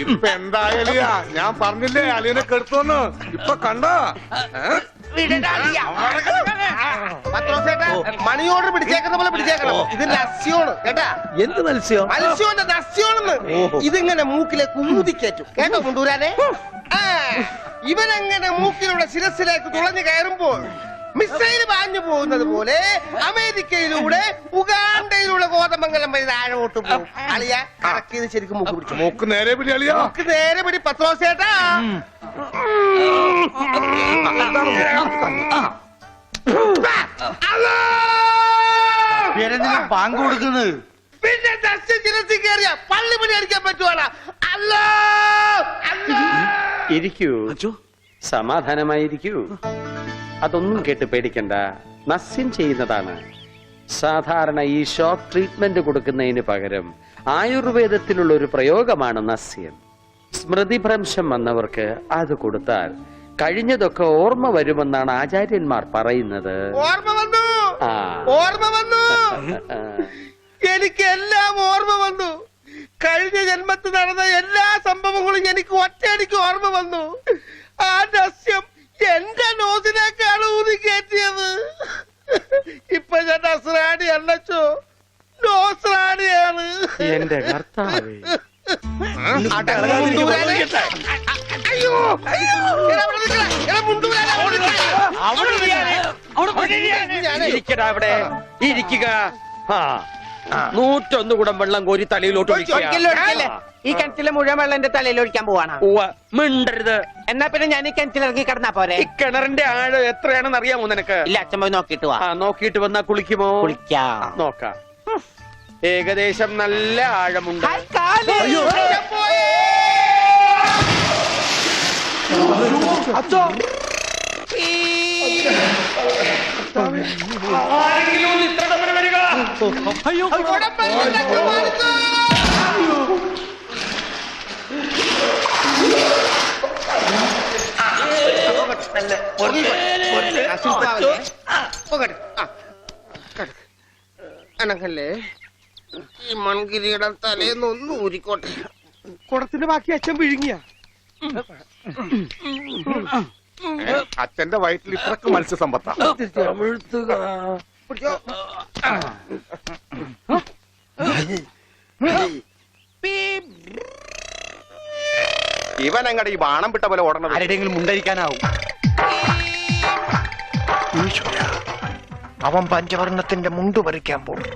ഇപ്പൊ എന്തായാലും ഞാൻ പറഞ്ഞില്ലേ അളിയനെ കെടുത്തോന്ന്. ഇപ്പൊ കണ്ട മണി ഓർഡർ പിടിച്ചേക്കുന്ന പോലെ പിടിച്ചേക്കണം. ഇത് നസ്യോണ് കേട്ടാ. എന്ത് മത്സ്യം? മത്സ്യോന്റെ നസ്യോണെന്ന്. ഇതിങ്ങനെ മൂക്കിലേക്ക് ഊതിക്കേറ്റും കേട്ടോ കൊണ്ടുവരാനെ. ഇവനങ്ങനെ മൂക്കിലൂടെ ശിരസിലേക്ക് തുളഞ്ഞു കയറുമ്പോൾ മിസൈൽ പാഞ്ഞു പോകുന്നത് പോലെ അമേരിക്കയിലൂടെ ഉഗാണ്ടയിലൂടെ കോതമംഗലം വഴി താഴോട്ട് പോകും. അളിയ കറക്കിയത് ശരിക്കും മൂക്ക് പിടിച്ചു. മൂക്ക് നേരെ പിടി അളിയ. മൂക്ക് നേരെ പിടി പത്രോസേട്ടാ. പാങ്ക് കൊടുക്കുന്നത് പിന്നെ ശിരസി കയറിയ പള്ളി പണി അടിക്കാൻ പറ്റുവാണ്. അല്ലോ ഇരിക്കൂ, സമാധാനമായിരിക്കൂ. അതൊന്നും കേട്ട് പേടിക്കണ്ട, നസ്യം ചെയ്യുന്നതാണ്. സാധാരണ ഈ ഷോക്ക് ട്രീറ്റ്മെന്റ് കൊടുക്കുന്നതിന് പകരം ആയുർവേദത്തിലുള്ള ഒരു പ്രയോഗമാണ് നസ്യം. സ്മൃതിഭ്രംശം വന്നവർക്ക് അത് കൊടുത്താൽ കഴിഞ്ഞതൊക്കെ ഓർമ്മ വരുമെന്നാണ് ആചാര്യന്മാർ പറയുന്നത്. ഓർമ്മ വന്നു, ഓർമ്മ വന്നു. എനിക്ക് എല്ലാം ഓർമ്മ വന്നു. കഴിഞ്ഞ ജന്മത്തിൽ നടന്ന എല്ലാ സംഭവങ്ങളും എനിക്ക് ഒറ്റയടിക്ക് ഓർമ്മ വന്നു. ആ നസ്യം എന്റെ നോസിലേക്കാണ് ഊതി കയറ്റിയത്. ഇപ്പൊ ഞാൻ നസ്രാണി അല്ലച്ചോ, നോസ്രാണിയാണ്. എന്റെ കർത്താവേ, ഇരിക്കടാ അവിടെ, ഇരിക്കുക. 101 കുടം വെള്ളം കോരി തലയിലോട്ട് ഈ കിണറ്റിലെ മുഴുവൻ വെള്ളം എന്റെ തലയിൽ ഒഴിക്കാൻ പോവാണ്. മിണ്ടരുത്. എന്നാ പിന്നെ ഞാൻ ഈ കിണറ്റിലിറങ്ങി കിടന്നാ പോരെ? ഈ കിണറിന്റെ ആഴം എത്രയാണെന്ന് അറിയാമോ നിനക്ക്? ഇല്ല, അച്ഛൻ പോയി നോക്കിട്ട് വാ. നോക്കിട്ട് വന്നാ കുളിക്കുമോ? കുളിക്കാം. നോക്കാം. ഏകദേശം നല്ല ആഴമുണ്ട്. അനക്കല്ലേ ഈ മൺകിരിയുടെ തലേന്നൊന്ന് ഊരിക്കോട്ടെ. കുടത്തിന്റെ ബാക്കി അച്ഛൻ വിഴുങ്ങിയ. അച്ഛന്റെ വയറ്റിൽ ഇത്രക്ക് മത്സ്യസമ്പത്താ. ഇവൻ അങ്ങടെ ഈ ബാണം വിട്ട പോലെ ഓടണം. ആരുടെയെങ്കിലും മുണ്ടരിക്കാനാവും. അവൻ പഞ്ചവർണ്ണത്തിന്റെ മുണ്ടു പറിക്കാൻ പോകും.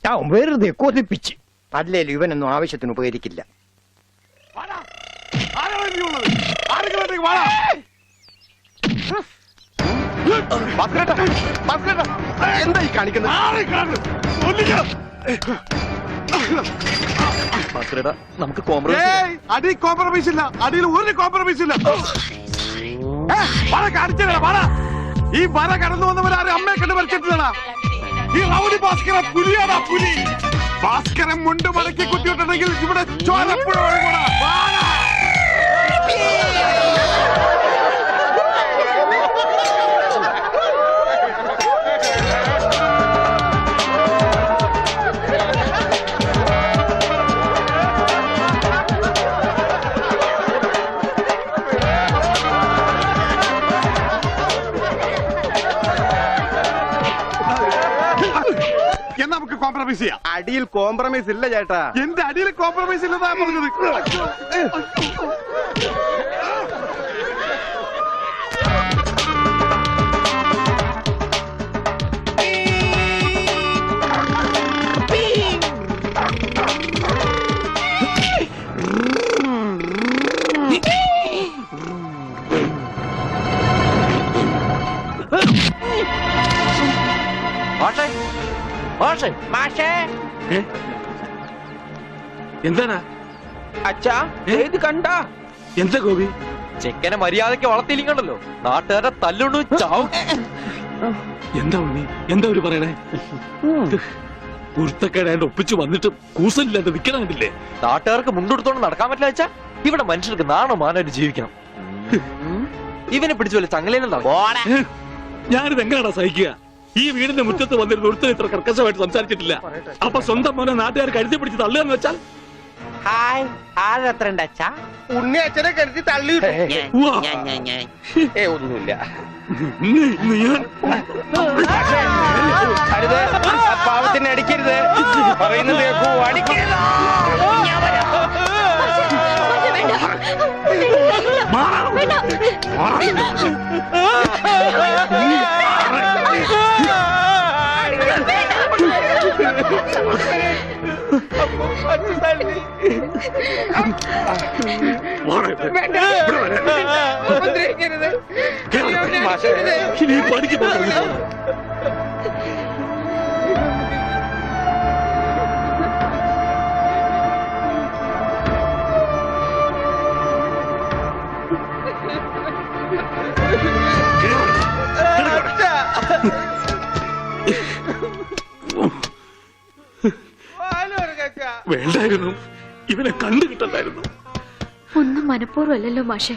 ഞാൻ വെറുതെ കൊതിപ്പിച്ച്. അല്ലേലും ഇവനൊന്നും ആവശ്യത്തിന് ഉപകരിക്കില്ല. എന്തായി കാണിക്കുന്നത്? നമുക്ക് കോംപ്രമൈസ്. അടി കോംപ്രമൈസ് ഇല്ല, അടിയിൽ ഒരു കോംപ്രമൈസ് ഇല്ല. ഈ വര കടന്നു വന്നവരാരും അമ്മയെ കണ്ട് വരച്ചിട്ടില്ലടാ. ഈ റൗഡി ഭാസ്കരൻ പുലിയാടാ, പുലി. ഭാസ്കരൻ മുണ്ട് മടക്കി കുത്തിയിട്ടുണ്ടെങ്കിൽ ഇവിടെ ചോരപ്പുഴ ഒഴുകൂടാ. നമുക്ക് കോംപ്രമൈസ് ചെയ്യാം. അടിയിൽ കോംപ്രമൈസ് ഇല്ല ചേട്ടാ. എന്റെ അടിയിൽ കോംപ്രമൈസ് ഇല്ലെന്നാ പറഞ്ഞത്. എന്താണ് അച്ഛാ ഇത് കണ്ട? എന്താ ഗോപി? ചെക്കനെ മര്യാദക്ക് വളർത്തിയില്ലെങ്കിലോ നാട്ടുകാരെ തല്ലുകൊണ്ട് ചാവും. എന്താ ഉണ്ണി എന്താ ഒരു പറയണേ കുരുത്തക്കേടാണ്ട് ഒപ്പിച്ചു വന്നിട്ട് കൂസലില്ലാതെ നിക്കണമെന്നില്ലേ? നാട്ടുകാർക്ക് മുണ്ടെടുത്തോണ്ട് നടക്കാൻ പറ്റില്ല വെച്ചാ ഇവിടെ മനുഷ്യർക്ക് നാണോ മാനായിട്ട് ജീവിക്കണം. ഇവനെ പിടിച്ചു വല്ല ചങ്ങലേനും ഞാനിത് എങ്ങനെയാണോ സഹിക്കുക? ഈ വീടിന്റെ മുറ്റത്ത് വന്നിരുന്ന ഒരുത്തൻ ഇത്ര കർക്കശമായിട്ട് സംസാരിച്ചിട്ടില്ല. അപ്പൊ സ്വന്തം മോനെ നാട്ടുകാർ കഴുതി പിടിച്ച് തള്ളുകയെന്ന് വെച്ചാൽ ഹായ് ആരെത്ര ഉണ്ട് അച്ഛാ? ഉണ്ണി അച്ഛനെ കരുതി തള്ളിയിട്ടു. ഉവ്വ. ഒന്നുമില്ല. ഞാൻ അരുത്, ആ പാവത്തിനെ അടിക്കരുത്. പറയുന്നത് കേൾക്കൂ, അടിക്കരുത്. അച്ഛൻ തള്ളി. ഉപദ്രവിക്കരുത്. ഇനി പഠിക്ക് പോകുന്നു. വേണ്ടായിരുന്നു, ഇവനെ കണ്ടു കിട്ടണ്ടായിരുന്നു. ഒന്നും മനഃപൂർവ്വമല്ലല്ലോ മാഷെ.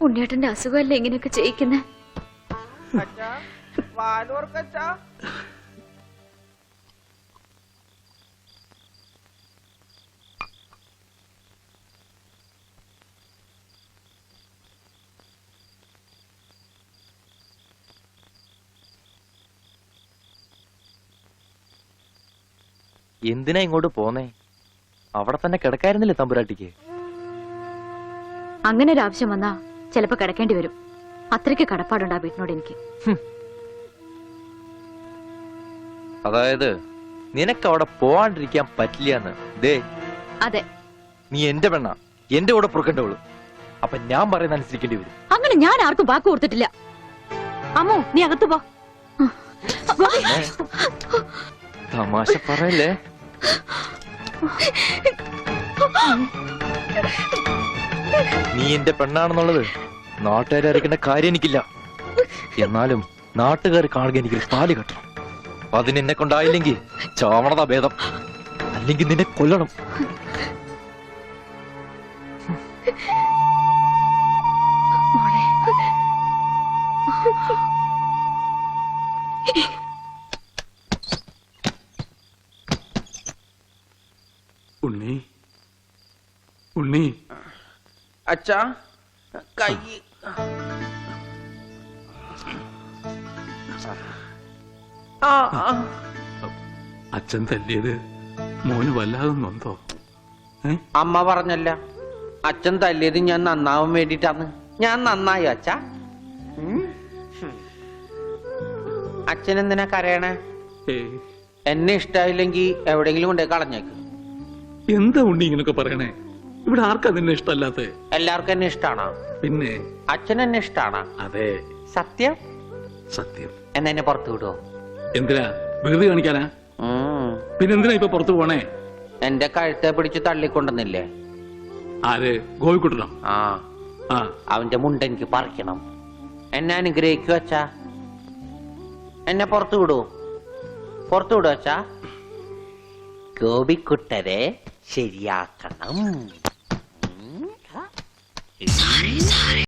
ഉണ്ണിയേട്ടന്റെ അസുഖമല്ലേ ഇങ്ങനെയൊക്കെ ചെയ്യിക്കുന്നേ? എന്തിനാ ഇങ്ങോട്ട് പോന്നേ? അവിടെ തന്നെ കിടക്കായിരുന്നില്ലേ തമ്പുരാട്ടിക്ക്? അങ്ങനെ ഒരു ആവശ്യം വന്നാ ചിലപ്പോ കിടക്കേണ്ടി വരും. അത്രയ്ക്ക് കടപ്പാടുണ്ട് ആ വീട്ടിനോട് എനിക്ക്. അതായത് നിനക്ക് അവിടെ പോവാണ്ടിരിക്കാൻ പറ്റില്ല. ദേ, അതെ, നീ എന്റെ പെണ്ണ, എന്റെ കൂടെ പുറക്കേണ്ടവള്. അപ്പൊ ഞാൻ പറയുന്ന അനുസരിക്കേണ്ടി വരും. അങ്ങനെ ഞാൻ ആർക്കും വാക്ക് കൊടുത്തിട്ടില്ല. അമ്മോ, നീ അകത്ത് പോ. തമാശ പറയല്ലേ? നീ എന്റെ പെണ്ണാണെന്നുള്ളത് നാട്ടുകാരെ അറിയിക്കേണ്ട കാര്യം എനിക്കില്ല. എന്നാലും നാട്ടുകാർ കാണുക എനിക്ക് താലി കെട്ടണം. അതിനെന്നെ കൊണ്ടായില്ലെങ്കിൽ ചാവണതാ ഭേദം, അല്ലെങ്കിൽ നിന്നെ കൊല്ലണം. ഉണ്ണി, ഉണ്ണി. അച്ഛാ, കൈ അച്ഛൻ തല്ലിയത് മോന് വല്ലാതെ നൊന്തോ? അമ്മ പറഞ്ഞല്ല, അച്ഛൻ തല്ലിയത് ഞാൻ നന്നാവാൻ വേണ്ടിട്ടാണ്. ഞാൻ നന്നായി അച്ഛാ. അച്ഛൻ എന്തിനാ കരയണേ? എന്നെ ഇഷ്ടായില്ലെങ്കി എവിടെങ്കിലും കൊണ്ടേ കളഞ്ഞേക്ക്. എന്താ ഉണ്ണി ഇങ്ങനൊക്കെ പറയണേ? ഇവിടെ ആർക്കാ നിന്നെ ഇഷ്ടല്ലാത്ത? എല്ലാവർക്കും എന്നെ ഇഷ്ടാണോ? പിന്നെ അച്ഛൻ എന്നെ ഇഷ്ടാണോ? അതെ, സത്യം. സത്യം. എന്നാ എന്നെ പുറത്തു വിടുവോ? എന്തിനാ? വെറുതെ കാണിക്കാനാ? പിന്നെന്തിനാ ഇപ്പൊ പുറത്തു പോണേ? എന്റെ കഴുത്തെ പിടിച്ച് തള്ളിക്കൊണ്ടെന്നില്ലേ? ആര്? ഗോപിക്കുട്ടനോ? ആ, അവന്റെ മുണ്ട എനിക്ക് പറിക്കണം. എന്നെ അനുഗ്രഹിക്കു അച്ഛാ. എന്നെ പുറത്തു വിടൂ, പുറത്തു വിടൂ അച്ഛാ. ഗോപിക്കുട്ടരെ ശരിയാക്കണം.